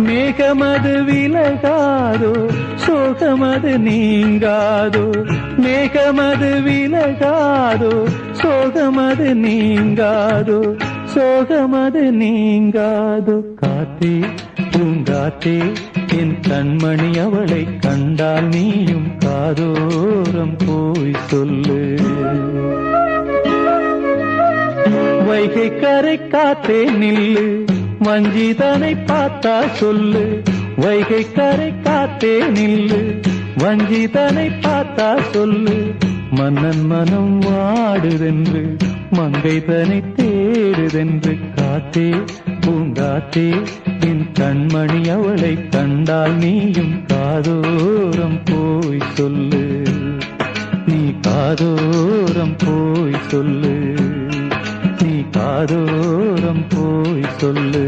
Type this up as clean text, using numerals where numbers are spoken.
மேகமது விலகாதோ சோகமது நீங்காதோ, மேகமது விலகாதோ சோகமது நீங்காதோ, சோகமது நீங்காதோ. காத்தே பூங்காத்தே என் கண்மணி அவளை கண்டால் நீயும் காதோரம் போய் சொல்லு. வைகை கரை காத்தே நில்லு, வஞ்சிதனை பார்த்தா சொல்லு. வைகை கரை காத்தே நில்லு, வஞ்சிதனை பார்த்தா சொல்லு. மன்னன் மனம் வாடுதென்று மங்கைதனை தேடுதென்று. காத்தே பூங்காத்தே என் கண்மணி அவளை கண்டால் நீயும் காதோரம் போய் சொல்லு. நீ காதோரம் போய் சொல்லு, நீ காதோரம் போய் சொல்லு.